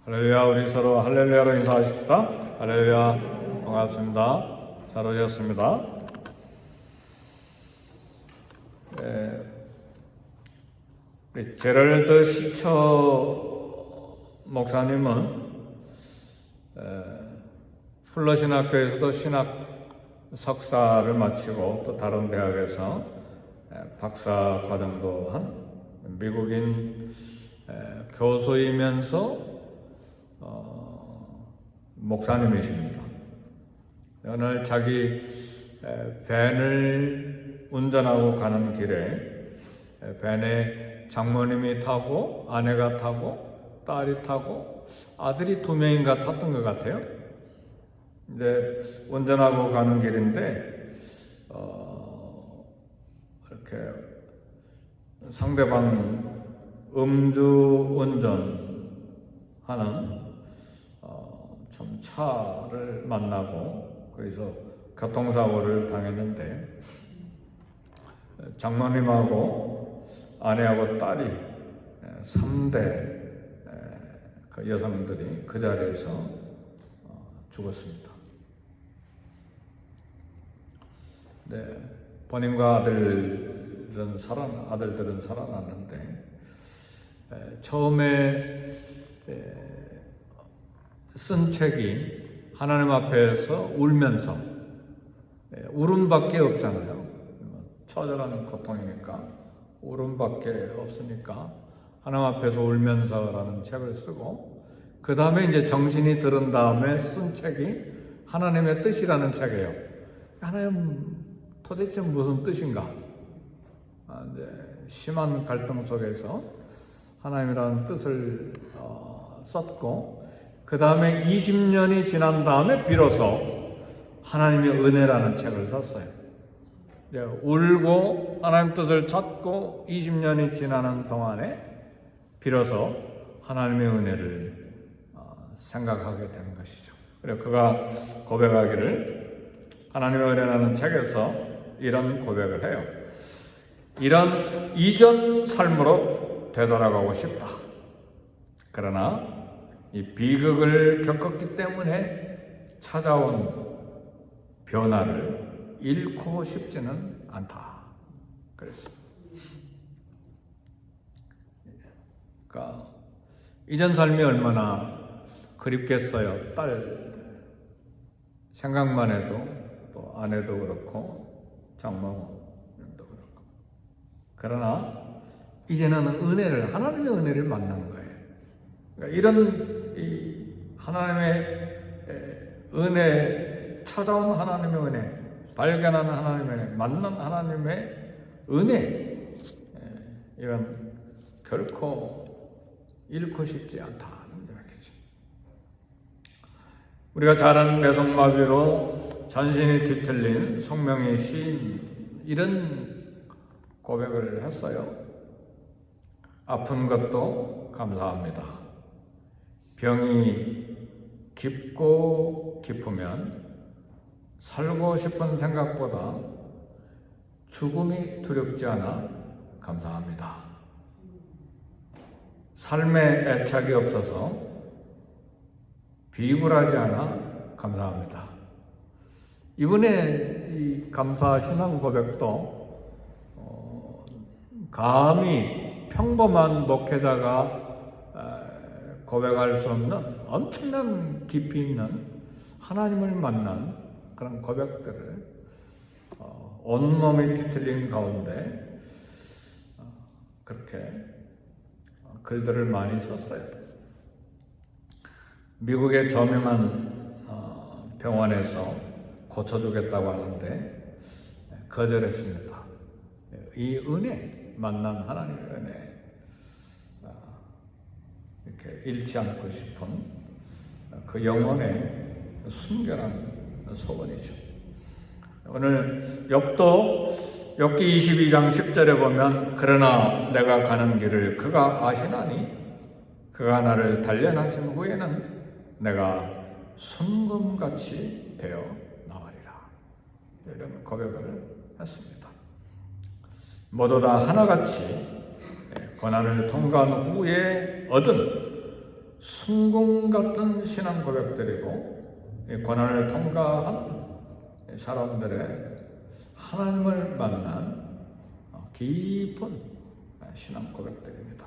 할렐루야. 우리 서로 할렐루야로 인사하십시다. 할렐루야. 반갑습니다. 잘 오셨습니다. 우리 제럴드 시처 목사님은 플러신학교에서도 신학 석사를 마치고 또 다른 대학에서 박사 과정도 한 미국인 교수이면서 목사님이십니다. 오늘 자기 밴을 운전하고 가는 길에 밴에 장모님이 타고 아내가 타고 딸이 타고 아들이 2명인가 탔던 것 같아요. 이제 운전하고 가는 길인데 이렇게 상대방 음주 운전하는 좀 차를 만나고 그래서 교통사고를 당했는데 장모님하고 아내하고 딸이 3대 그 여성들이 그 자리에서 죽었습니다. 네, 본인과 아들들은 살아났는데 처음에 쓴 책이 하나님 앞에서 울면서 울음밖에 없잖아요. 처절한 고통이니까 울음밖에 없으니까 하나님 앞에서 울면서라는 책을 쓰고 그 다음에 이제 정신이 들은 다음에 쓴 책이 하나님의 뜻이라는 책이에요. 하나님 도대체 무슨 뜻인가? 이제 심한 갈등 속에서 하나님이라는 뜻을 썼고 그 다음에 20년이 지난 다음에 비로소 하나님의 은혜라는 책을 썼어요. 이제 울고 하나님 뜻을 찾고 20년이 지나는 동안에 비로소 하나님의 은혜를 생각하게 되는 것이죠. 그래서 그가 고백하기를 하나님의 은혜라는 책에서 이런 고백을 해요. 이런 이전 삶으로 되돌아가고 싶다. 그러나 이 비극을 겪었기 때문에 찾아온 변화를 잃고 싶지는 않다. 그랬습니다. 그러니까 이전 삶이 얼마나 그립겠어요. 딸 생각만 해도 또 아내도 그렇고 장모님도 그렇고. 그러나 이제는 하나님의 은혜를 만나는 거예요. 그러니까 이런 이 하나님의 은혜, 찾아온 하나님의 은혜, 발견하는 하나님의 은혜, 만난 하나님의 은혜, 이런 결코 잃고 싶지 않다는 이야기죠. 우리가 잘 아는 뇌성마비로 전신이 뒤틀린 송명희 시인 이런 고백을 했어요. 아픈 것도 감사합니다. 병이 깊고 깊으면 살고 싶은 생각보다 죽음이 두렵지 않아 감사합니다. 삶에 애착이 없어서 비굴하지 않아 감사합니다. 이번에 이 감사 신앙 고백도 감히 평범한 목회자가 고백할 수 없는 엄청난 깊이 있는 하나님을 만난 그런 고백들을 온몸이 뒤틀린 가운데 그렇게 글들을 많이 썼어요. 미국의 저명한 병원에서 고쳐주겠다고 하는데 거절했습니다. 이 은혜, 만난 하나님의 은혜 이렇게 잃지 않고 싶은 그 영혼의 순결한 소원이죠. 오늘 욥기 22장 10절에 보면 그러나 내가 가는 길을 그가 아시나니 그가 나를 단련하신 후에는 내가 순금같이 되어 나가리라. 이런 고백을 했습니다. 모두 다 하나같이 고난을 통과한 후에 얻은 순공 같은 신앙 고백들이고, 이 고난을 통과한 사람들의 하나님을 만난 깊은 신앙 고백들입니다.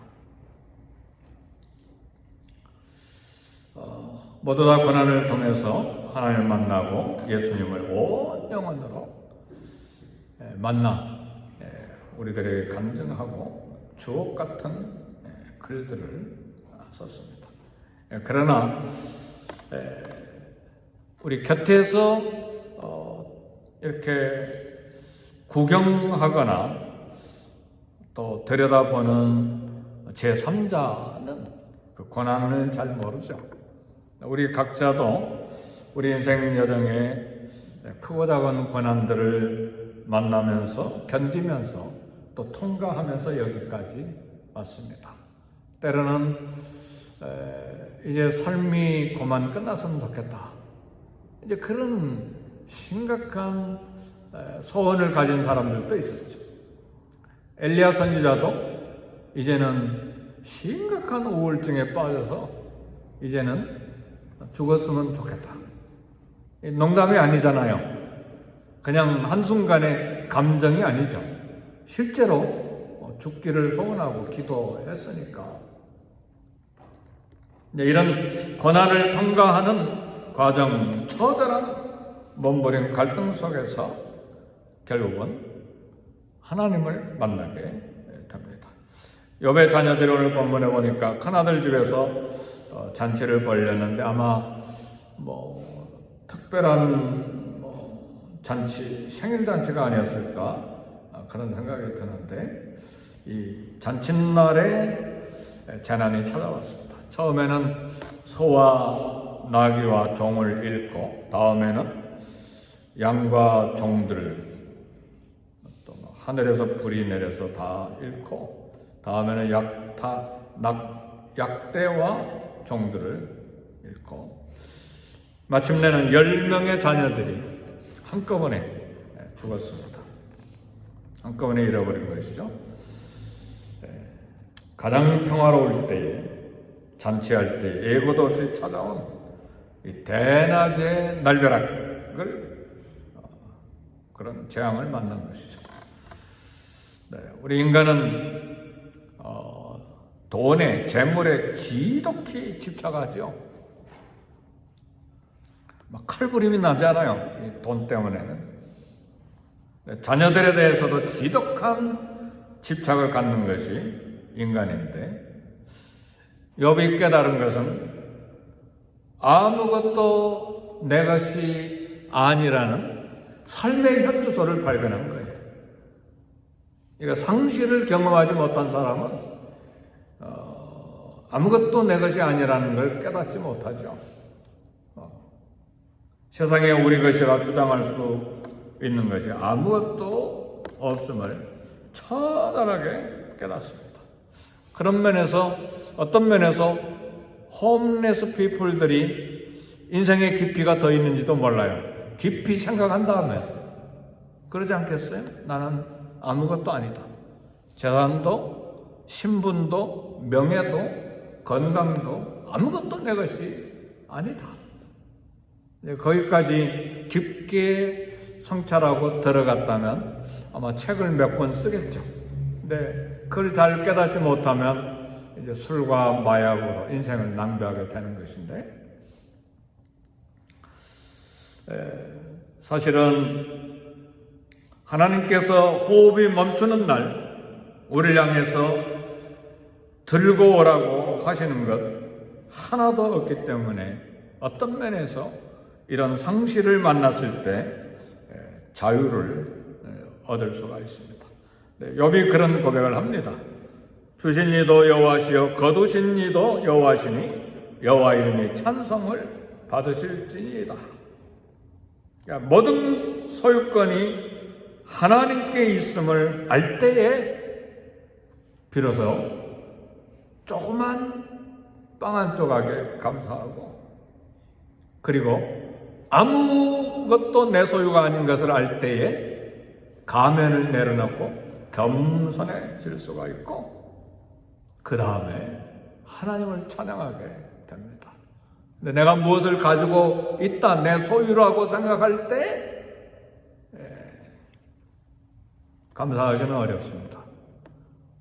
모두 다 고난을 통해서 하나님을 만나고 예수님을 온 영혼으로 만나 우리들에게 간증하고 주옥 같은 글들을 썼습니다. 그러나 우리 곁에서 이렇게 구경하거나 또 들여다보는 제3자는 그 고난을 잘 모르죠. 우리 각자도 우리 인생 여정에 크고 작은 고난들을 만나면서 견디면서 또 통과하면서 여기까지 왔습니다. 때로는 이제 삶이 그만 끝났으면 좋겠다, 이제 그런 심각한 소원을 가진 사람들도 있었죠. 엘리야 선지자도 이제는 심각한 우울증에 빠져서 이제는 죽었으면 좋겠다. 농담이 아니잖아요. 그냥 한순간의 감정이 아니죠. 실제로 죽기를 소원하고 기도했으니까. 이런 고난을 통과하는 과정, 처절한 몸부림 갈등 속에서 결국은 하나님을 만나게 됩니다. 욥의 자녀들이 오늘 본문에 보니까 큰아들 집에서 잔치를 벌였는데 아마 특별한 잔치, 생일 잔치가 아니었을까 그런 생각이 드는데, 이 잔칫날에 재난이 찾아왔습니다. 처음에는 소와 나귀와 종을 잃고, 다음에는 양과 종들, 또 하늘에서 불이 내려서 다 잃고, 다음에는 약대와 종들을 잃고, 마침내는 10명의 자녀들이 한꺼번에 죽었습니다. 한꺼번에 잃어버린 것이죠. 가장 평화로울 때에, 잔치할 때 예고도 없이 찾아온 이 대낮의 날벼락을, 그런 재앙을 만난 것이죠. 우리 인간은 돈에, 재물에 지독히 집착하죠. 막 칼부림이 나잖아요, 돈 때문에는. 자녀들에 대해서도 지독한 집착을 갖는 것이 인간인데, 욥이 깨달은 것은 아무것도 내 것이 아니라는 삶의 현주소를 발견한 거예요. 그러니까 상실을 경험하지 못한 사람은 아무것도 내 것이 아니라는 걸 깨닫지 못하죠. 세상에 우리 것이라 주장할 수 있는 것이 아무것도 없음을 처절하게 깨닫습니다. 그런 면에서, 어떤 면에서 홈레스 피플들이 인생의 깊이가 더 있는지도 몰라요. 깊이 생각한 다음에, 그러지 않겠어요? 나는 아무것도 아니다. 재산도, 신분도, 명예도, 건강도 아무것도 내 것이 아니다. 거기까지 깊게 성찰하고 들어갔다면 아마 책을 몇 권 쓰겠죠. 근데 그걸 잘 깨닫지 못하면 이제 술과 마약으로 인생을 낭비하게 되는 것인데, 사실은 하나님께서 호흡이 멈추는 날 우리를 향해서 들고 오라고 하시는 것 하나도 없기 때문에 어떤 면에서 이런 상실을 만났을 때 자유를 얻을 수가 있습니다. 욥이 그런 고백을 합니다. 주신 이도 여호와시요 거두신 이도 여호와시니 여호와 이름이 찬송을 받으실지니이다. 그러니까 모든 소유권이 하나님께 있음을 알 때에 비로소 조그만 빵 한 조각에 감사하고, 그리고 아무것도 내 소유가 아닌 것을 알 때에 가면을 내려놓고 겸손해질 수가 있고, 그 다음에 하나님을 찬양하게 됩니다. 근데 내가 무엇을 가지고 있다, 내 소유라고 생각할 때 감사하기는 어렵습니다.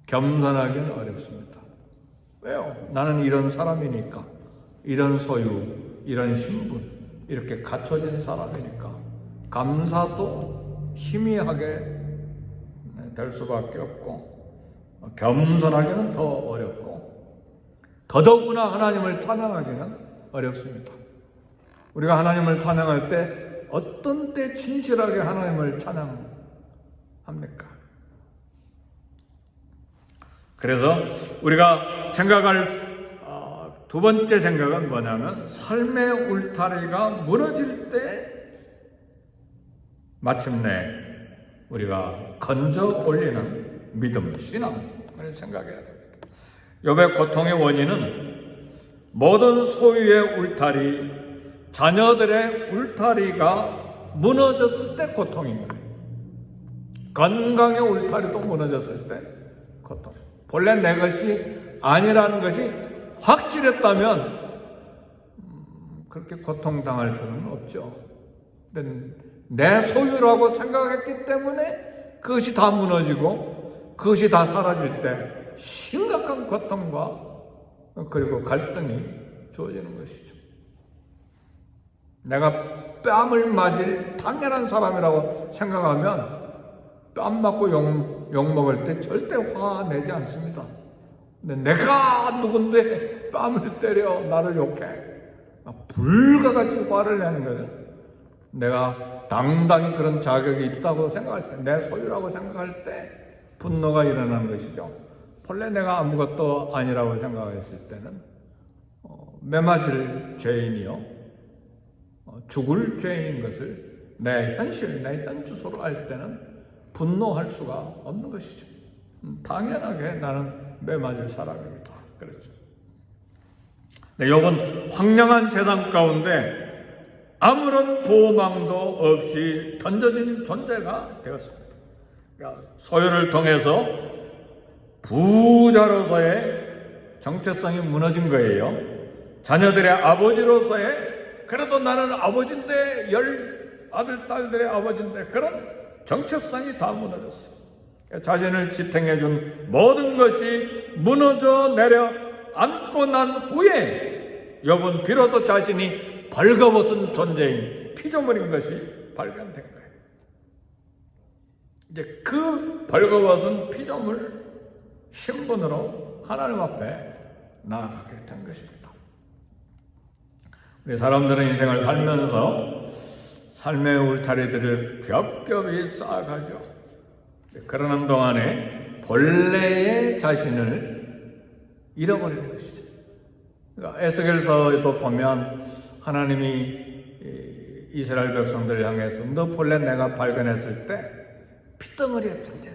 겸손하기는 어렵습니다. 왜요? 나는 이런 사람이니까, 이런 소유, 이런 신분, 이렇게 갖춰진 사람이니까 감사도 희미하게 될 수밖에 없고, 겸손하기는 더 어렵고, 더더구나 하나님을 찬양하기는 어렵습니다. 우리가 하나님을 찬양할 때 어떤 때 진실하게 하나님을 찬양합니까? 그래서 우리가 생각할 두 번째 생각은 뭐냐면, 삶의 울타리가 무너질 때 마침내 우리가 건져 올리는 믿음, 신앙을 생각해야 됩니다. 욥의 고통의 원인은 모든 소유의 울타리, 자녀들의 울타리가 무너졌을 때 고통인 거예요. 건강의 울타리도 무너졌을 때 고통. 본래 내 것이 아니라는 것이 확실했다면 그렇게 고통당할 필요는 없죠. 근데 내 소유라고 생각했기 때문에 그것이 다 무너지고 그것이 다 사라질 때 심각한 고통과 그리고 갈등이 주어지는 것이죠. 내가 뺨을 맞을 당연한 사람이라고 생각하면 뺨 맞고 욕 먹을 때 절대 화내지 않습니다. 근데 내가 누군데 뺨을 때려 나를 욕해, 불가같이 화를 내는 거죠. 내가 당당히 그런 자격이 있다고 생각할 때, 내 소유라고 생각할 때 분노가 일어나는 것이죠. 본래 내가 아무것도 아니라고 생각했을 때는 매맞을 죄인이요, 죽을 죄인인 것을 내 현실, 내 현주소로 알 때는 분노할 수가 없는 것이죠. 당연하게 나는 매맞을 사람입니다. 그렇죠. 욥은 황량한 세상 가운데 아무런 보호망도 없이 던져진 존재가 되었습니다. 그러니까 소유를 통해서 부자로서의 정체성이 무너진 거예요. 자녀들의 아버지로서의, 그래도 나는 아버지인데, 10 아들, 딸들의 아버지인데, 그런 정체성이 다 무너졌어요. 자신을 지탱해준 모든 것이 무너져 내려 앉고 난 후에 욥은 비로소 자신이 벌거벗은 존재인 피조물인 것이 발견된 거예요. 이제 그 벌거벗은 피조물 신분으로 하나님 앞에 나아가게 된 것입니다. 우리 사람들은 인생을 살면서 삶의 울타리들을 겹겹이 쌓아가죠. 그러는 동안에 본래의 자신을 잃어버리는 것이죠. 그러니까 에스겔서에도 보면 하나님이 이스라엘 백성들을 향해서 너 본래 내가 발견했을 때 핏덩어리였잖아요.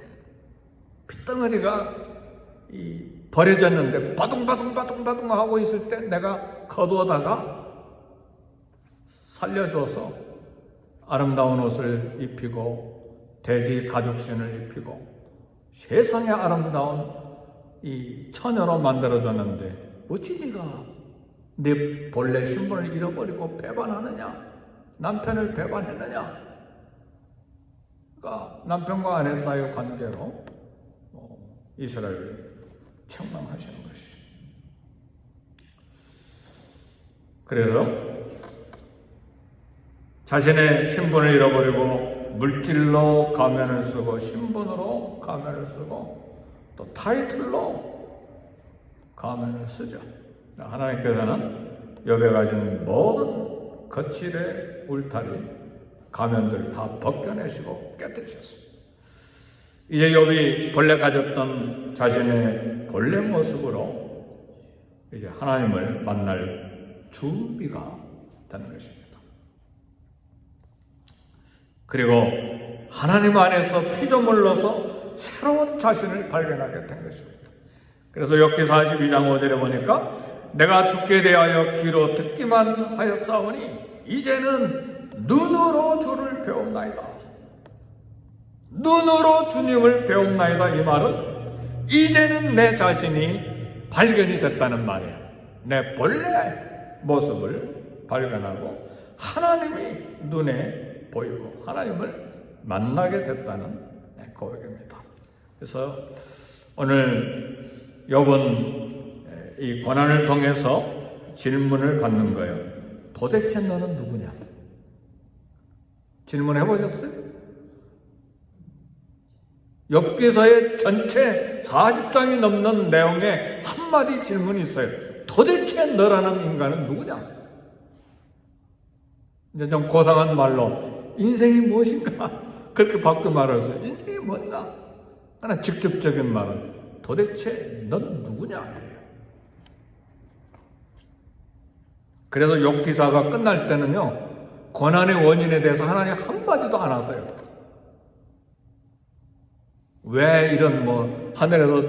핏덩어리가 버려졌는데 바둥바둥 하고 있을 때 내가 거두어다가 살려줘서 아름다운 옷을 입히고 돼지 가죽신을 입히고 세상에 아름다운 이 처녀로 만들어줬는데 어찌 네가 네 본래 신분을 잃어버리고 배반하느냐? 남편을 배반했느냐? 그러니까 남편과 아내 사이의 관계로 이스라엘을 책망하시는 것이죠. 그래서 자신의 신분을 잃어버리고 물질로 가면을 쓰고 신분으로 가면을 쓰고 또 타이틀로 가면을 쓰죠. 하나님께서는 욥에 가진 모든 거칠의 울타리, 가면들을 다 벗겨내시고 깨뜨리셨습니다. 이제 욥이 본래 가졌던 자신의 본래 모습으로 이제 하나님을 만날 준비가 되는 것입니다. 그리고 하나님 안에서 피조물로서 새로운 자신을 발견하게 된 것입니다. 그래서 욥기 42장 5절에 보니까 내가 죽게 대하여 귀로 듣기만 하였사오니 이제는 눈으로 주를 배움나이다. 눈으로 주님을 배움나이다. 이 말은 이제는 내 자신이 발견이 됐다는 말이에요. 내 본래 모습을 발견하고 하나님이 눈에 보이고 하나님을 만나게 됐다는 고백입니다. 그래서 오늘 욥은 이 고난을 통해서 질문을 받는 거예요. 도대체 너는 누구냐? 질문해 보셨어요? 욥기서의 전체 40장이 넘는 내용에 한마디 질문이 있어요. 도대체 너라는 인간은 누구냐? 이제 좀 고상한 말로 인생이 무엇인가? 그렇게 바꿔 말해서 인생이 뭔가? 하나 직접적인 말은 도대체 넌 누구냐? 그래서 욥기사가 끝날 때는요, 고난의 원인에 대해서 하나님 한마디도 안 하세요. 왜 이런 하늘에서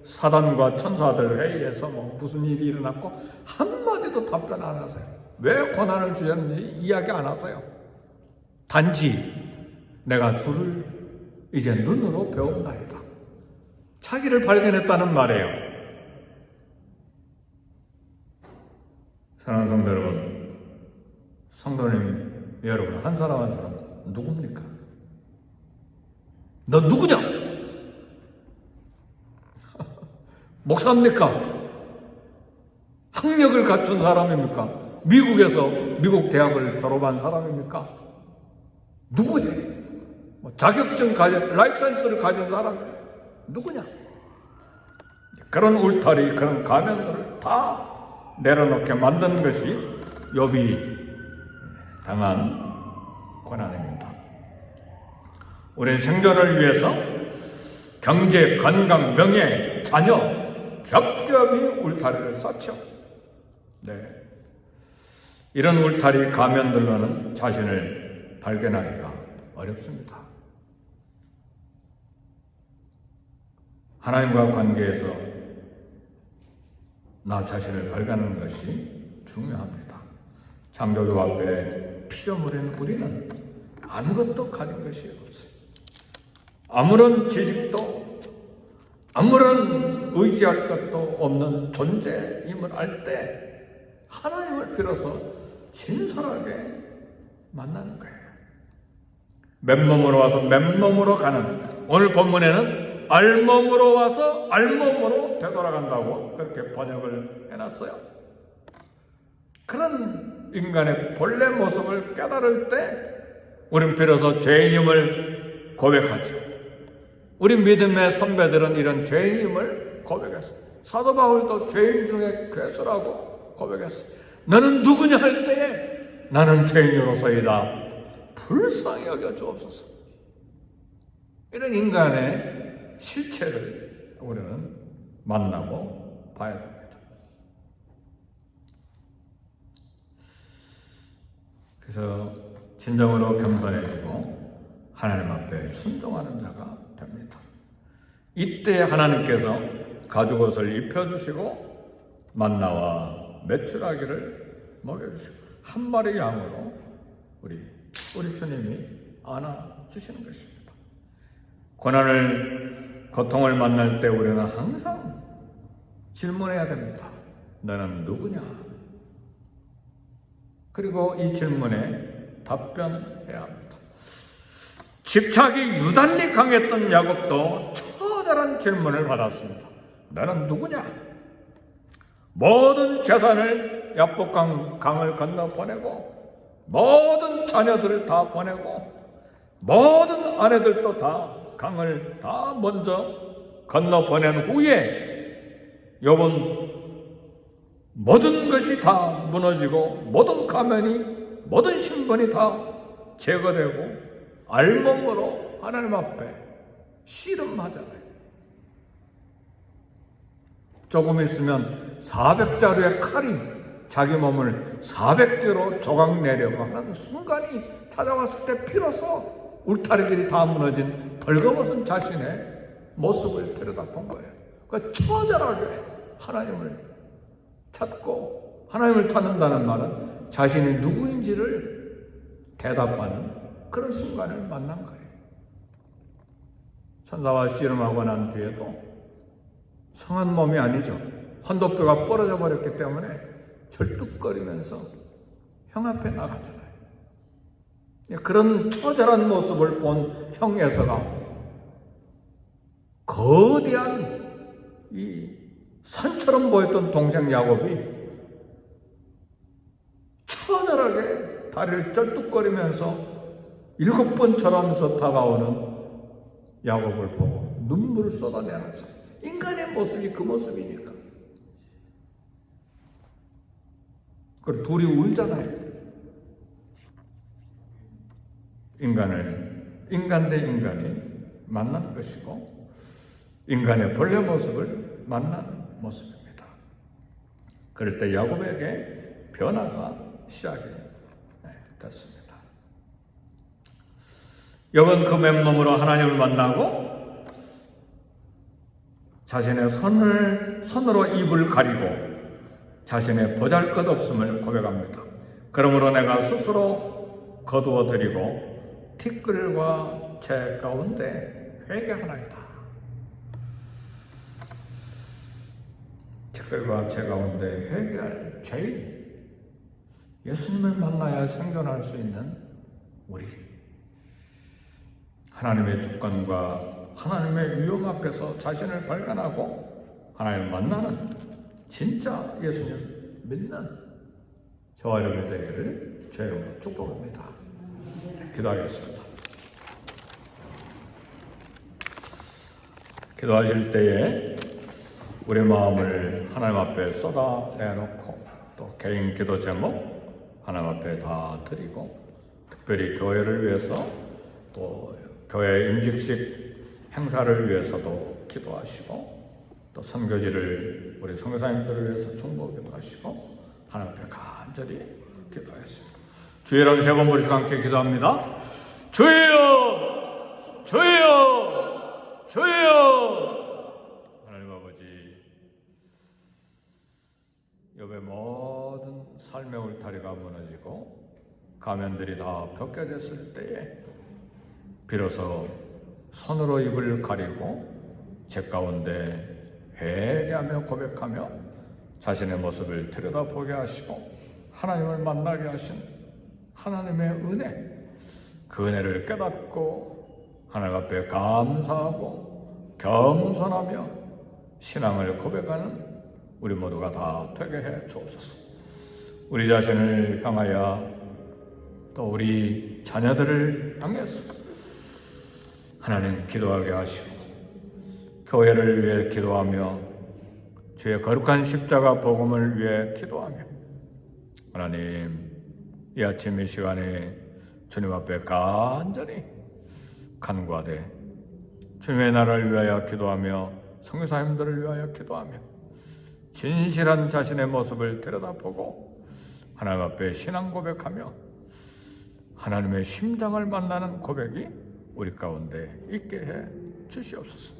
사단과 천사들에 의해서 무슨 일이 일어났고 한마디도 답변 안 하세요. 왜 고난을 주셨는지 이야기 안 하세요. 단지 내가 주를 이제 눈으로 배운다이다. 자기를 발견했다는 말이에요. 사랑하는 성도 여러분, 성도님 여러분, 한 사람 한 사람 누굽니까? 너 누구냐? 목사입니까? 학력을 갖춘 사람입니까? 미국 대학을 졸업한 사람입니까? 누구냐? 자격증 가진, 라이선스를 가진 사람이 누구냐? 그런 울타리, 그런 가면들을 다 내려놓게 만든 것이 욥이 당한 고난입니다. 우리 생존을 위해서 경제, 건강, 명예, 자녀 겹겹이 울타리를 쌓죠. 이런 울타리 가면들로는 자신을 발견하기가 어렵습니다. 하나님과 관계에서 나 자신을 발견하는 것이 중요합니다. 창조주 앞에 피조물인 우리는 아무것도 가진 것이 없어요. 아무런 지식도, 아무런 의지할 것도 없는 존재임을 알 때 하나님을 빌어서 진솔하게 만나는 거예요. 맨몸으로 와서 맨몸으로 가는, 오늘 본문에는 알몸으로 와서 알몸으로 되돌아간다고 그렇게 번역을 해놨어요. 그런 인간의 본래 모습을 깨달을 때 우린 비로소 죄인임을 고백하죠. 우리 믿음의 선배들은 이런 죄인임을 고백했어요. 사도 바울도 죄인 중에 괴수라고 고백했어요. 너는 누구냐 할 때에 나는 죄인으로서이다. 불쌍히 여겨 주옵소서. 이런 인간의 실체를 우리는 만나고 봐야 됩니다. 그래서 진정으로 겸손해지고 하나님 앞에 순종하는 자가 됩니다. 이때 하나님께서 가죽옷을 입혀주시고 만나와 메추라기를 먹여주시고 한 마리 양으로 우리 주님이 안아주시는 것입니다. 고통을 만날 때 우리는 항상 질문해야 됩니다. 너는 누구냐? 그리고 이 질문에 답변해야 합니다. 집착이 유달리 강했던 야곱도 처절한 질문을 받았습니다. 너는 누구냐? 모든 재산을 야복강 강을 건너 보내고 모든 자녀들을 다 보내고 모든 아내들도 다 강을 다 먼저 건너 보낸 후에 욥은 모든 것이 다 무너지고 모든 가면이 모든 신분이 다 제거되고 알몸으로 하나님 앞에 씨름하잖아요. 조금 있으면 400자루의 칼이 자기 몸을 400개로 조각내려고 하는 순간이 찾아왔을 때 비로소 울타리들이 다 무너진 벌거벗은 자신의 모습을 들여다본 거예요. 그러니까 처절하게 하나님을 찾고, 하나님을 찾는다는 말은 자신이 누구인지를 대답하는 그런 순간을 만난 거예요. 천사와 씨름하고 난 뒤에도 성한 몸이 아니죠. 환도뼈가 부러져 버렸기 때문에 절뚝거리면서 형 앞에 나가잖아요. 그런 처절한 모습을 본 형 에서가 거대한 이 산처럼 보였던 동생 야곱이 처절하게 다리를 쩔뚝거리면서 7번 절하면서 다가오는 야곱을 보고 눈물을 쏟아내놨어요. 인간의 모습이 그 모습이니까. 그리고 둘이 울잖아요. 인간 대 인간이 만난 것이고 인간의 본래 모습을 만나는 모습입니다. 그럴 때 야곱에게 변화가 시작이 됐습니다. 야곱은 그 맨몸으로 하나님을 만나고 자신의 손으로 입을 가리고 자신의 보잘것없음을 고백합니다. 그러므로 내가 스스로 거두어드리고 티끌과 재 가운데 회개하나이다. 티끌과 재 가운데 회개할 죄인, 예수님을 만나야 생존할 수 있는 우리, 하나님의 주권과 하나님의 위엄 앞에서 자신을 발견하고 하나님을 만나는 진짜 예수님 믿는 저와 여러분의 되기를 주의 축복합니다. 기도하겠습니다. 기도하실 때에 우리 마음을 하나님 앞에 쏟아내놓고 또 개인 기도 제목 하나님 앞에 다 드리고 특별히 교회를 위해서 또 교회 임직식 행사를 위해서도 기도하시고 또 선교지를 우리 선교사님들을 위해서 중보기도 하시고 하나님 앞에 간절히 기도하겠습니다. 주의 이름 3번 부르시고 함께 기도합니다. 주여! 주여! 주여! 하나님 아버지, 욥의 모든 삶의 울타리가 무너지고 가면들이 다 벗겨졌을 때에 비로소 손으로 입을 가리고 제 가운데 회개하며 고백하며 자신의 모습을 들여다보게 하시고 하나님을 만나게 하신 하나님의 은혜, 그 은혜를 깨닫고 하나님 앞에 감사하고 겸손하며 신앙을 고백하는 우리 모두가 다 되게 해 주옵소서. 우리 자신을 향하여 또 우리 자녀들을 향해서 하나님 기도하게 하시고 교회를 위해 기도하며 주의 거룩한 십자가 복음을 위해 기도하며 하나님 이 아침 이 시간에 주님 앞에 간절히 간구하되 주님의 나라를 위하여 기도하며 선교사님들을 위하여 기도하며 진실한 자신의 모습을 들여다보고 하나님 앞에 신앙 고백하며 하나님의 심장을 만나는 고백이 우리 가운데 있게 해 주시옵소서.